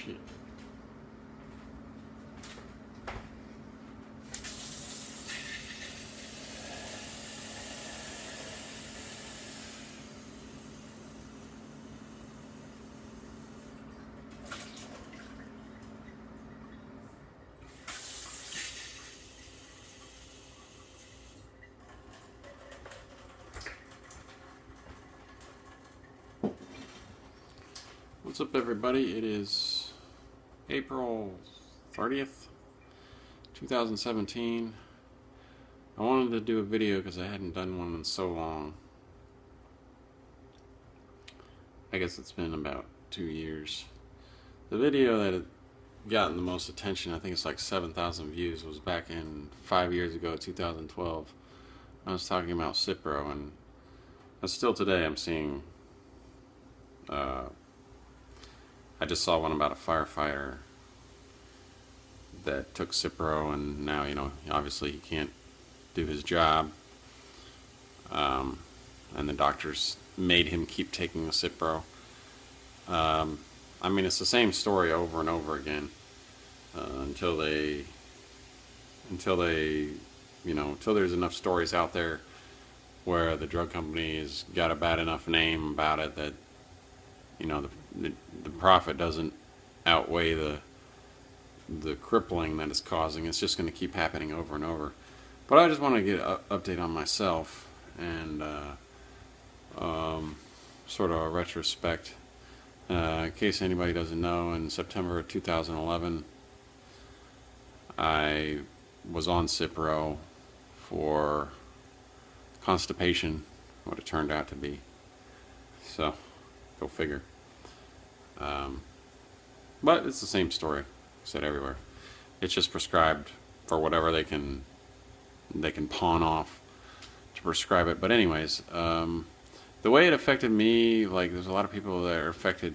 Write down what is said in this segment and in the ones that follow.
Shit. What's up, everybody? It is April 30th, 2017. I wanted to do a video because I hadn't done one in so long. I guess it's been about 2 years. The video that had gotten the most attention, I think it's like 7,000 views, was back in 5 years ago, 2012. I was talking about Cipro, and still today I'm seeing I just saw one about a firefighter that took Cipro, and now, obviously he can't do his job. And the doctors made him keep taking the Cipro. I mean, it's the same story over and over again until there's enough stories out there where the drug company's got a bad enough name about it that the profit doesn't outweigh the crippling that it's causing. It's just going to keep happening over and over. But I just want to get an update on myself and sort of a retrospect. In case anybody doesn't know, in September of 2011, I was on Cipro for constipation, what it turned out to be. So, go figure. But it's the same story, said everywhere. It's just prescribed for whatever they can pawn off to prescribe it. But anyways, the way it affected me, like, there's a lot of people that are affected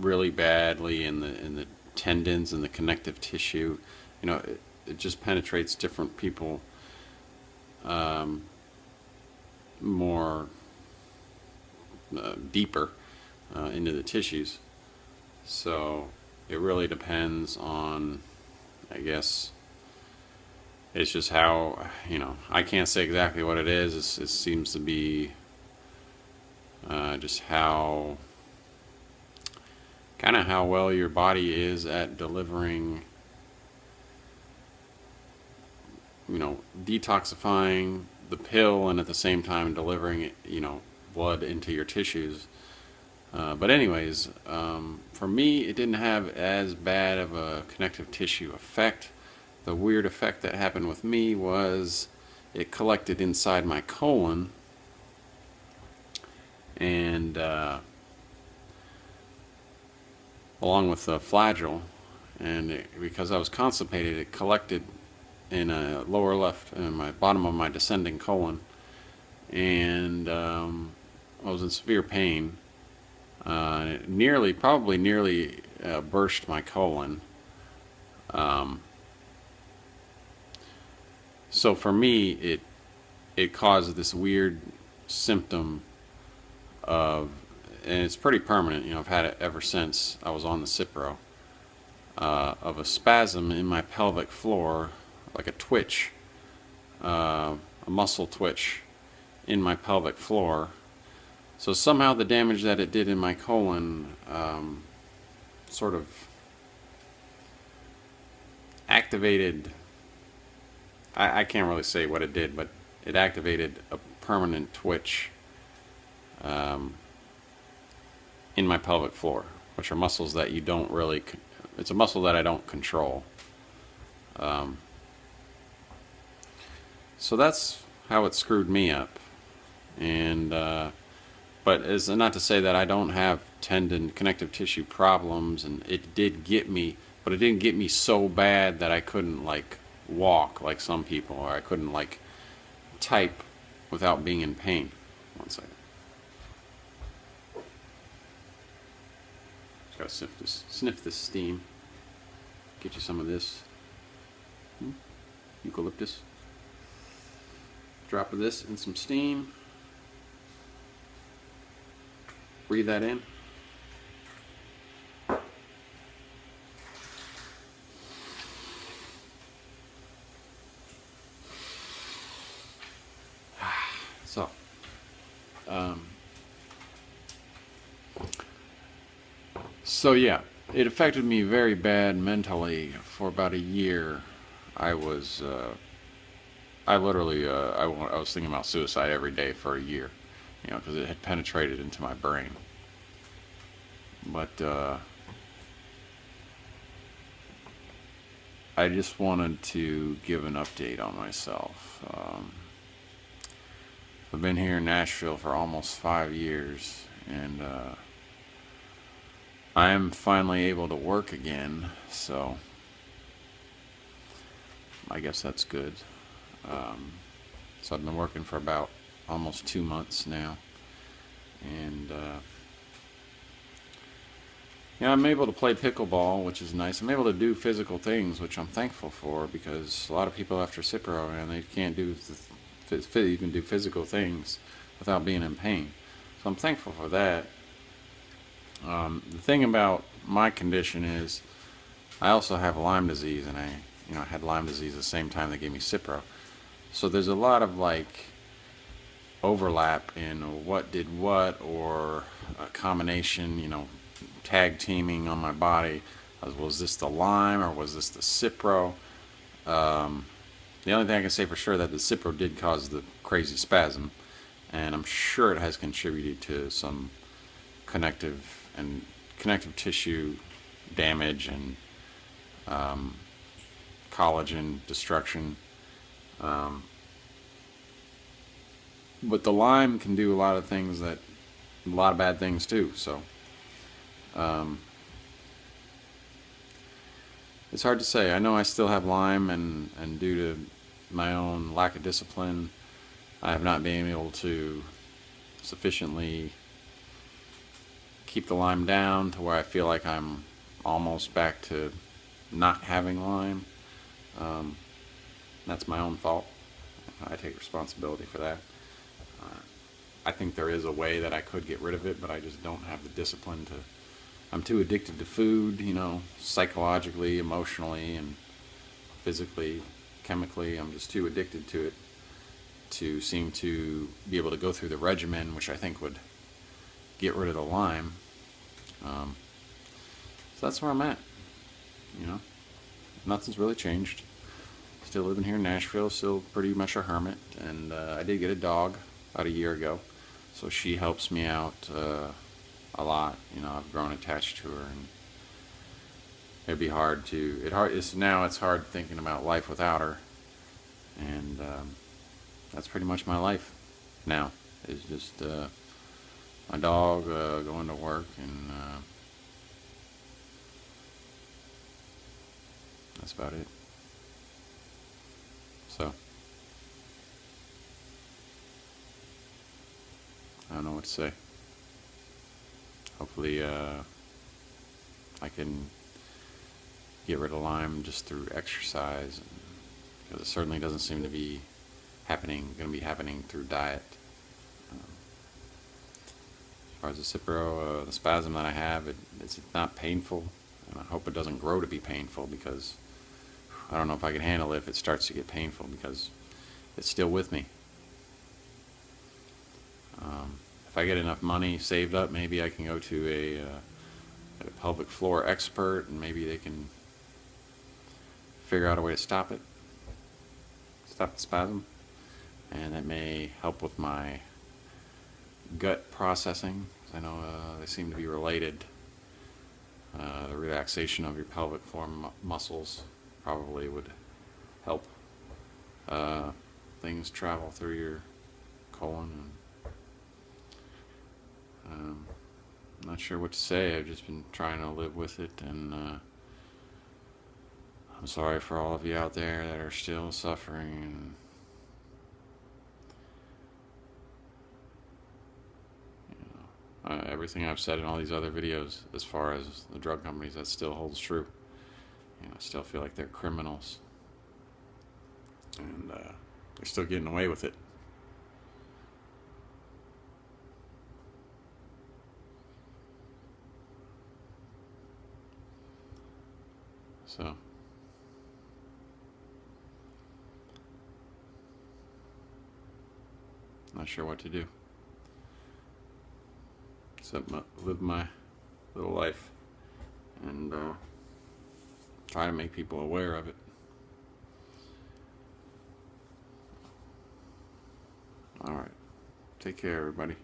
really badly in the tendons and the connective tissue. It just penetrates different people more deeper into the tissues. So it really depends on, I guess, it's just how, I can't say exactly what it is. It seems to be just how well your body is at delivering, detoxifying the pill and at the same time delivering, blood into your tissues. But anyways, for me, it didn't have as bad of a connective tissue effect. The weird effect that happened with me was it collected inside my colon, and along with the flagell, and because I was constipated, it collected in a lower left, in my bottom of my descending colon, and I was in severe pain. It probably nearly burst my colon. So for me, it caused this weird symptom of, and it's pretty permanent. I've had it ever since I was on the Cipro, of a spasm in my pelvic floor, like a twitch, a muscle twitch in my pelvic floor. So somehow the damage that it did in my colon sort of activated, I can't really say what it did, but it activated a permanent twitch in my pelvic floor, which are muscles that you don't really, it's a muscle that I don't control. So that's how it screwed me up. And but it's not to say that I don't have tendon connective tissue problems, and it did get me, but it didn't get me so bad that I couldn't like walk like some people, or I couldn't like type without being in pain. One second. Just gotta sniff this steam. Get you some of this eucalyptus. Drop of this in some steam. Breathe that in. So yeah, it affected me very bad mentally for about a year. I was, I literally, I was thinking about suicide every day for a year, you know, because it had penetrated into my brain. But I just wanted to give an update on myself. I've been here in Nashville for almost 5 years, and I am finally able to work again, so I guess that's good. Um, so I've been working for about almost 2 months now, and yeah, I'm able to play pickleball, which is nice. I'm able to do physical things, which I'm thankful for, because a lot of people after Cipro, man, they can't do even do physical things without being in pain. So I'm thankful for that. The thing about my condition is I also have Lyme disease, and I had Lyme disease the same time they gave me Cipro. So there's a lot of like overlap in what did what, or a combination, tag teaming on my body. Was this the Lyme or was this the Cipro? Um, the only thing I can say for sure that the Cipro did cause the crazy spasm, and I'm sure it has contributed to some connective tissue damage and um, collagen destruction. Um, but the Lyme can do a lot of things a lot of bad things too. So um, it's hard to say. I know I still have Lyme, and due to my own lack of discipline, I have not been able to sufficiently keep the Lyme down to where I feel like I'm almost back to not having Lyme. Um, that's my own fault. I take responsibility for that. Uh, I think there is a way that I could get rid of it, but I just don't have the discipline to. I'm too addicted to food, psychologically, emotionally, and physically, chemically. I'm just too addicted to it to seem to be able to go through the regimen, which I think would get rid of the Lyme. Um, so that's where I'm at. Nothing's really changed. Still living here in Nashville, still pretty much a hermit, and I did get a dog about a year ago, so she helps me out a lot. I've grown attached to her, and it'd be hard to. It's hard thinking about life without her, and that's pretty much my life now. Is just my dog, going to work, and that's about it. So I don't know what to say. Hopefully I can get rid of Lyme just through exercise, because it certainly doesn't seem to be going to be happening through diet. As far as the Cipro, the spasm that I have, it's not painful, and I hope it doesn't grow to be painful, because I don't know if I can handle it if it starts to get painful, because it's still with me. If I get enough money saved up, maybe I can go to a pelvic floor expert, and maybe they can figure out a way to stop the spasm, and that may help with my gut processing. I know they seem to be related. The relaxation of your pelvic floor muscles probably would help things travel through your colon. I'm not sure what to say. I've just been trying to live with it, and I'm sorry for all of you out there that are still suffering. Everything I've said in all these other videos as far as the drug companies, that still holds true. I still feel like they're criminals, and they're still getting away with it. So not sure what to do except live my little life. and try to make people aware of it. All right. Take care, everybody.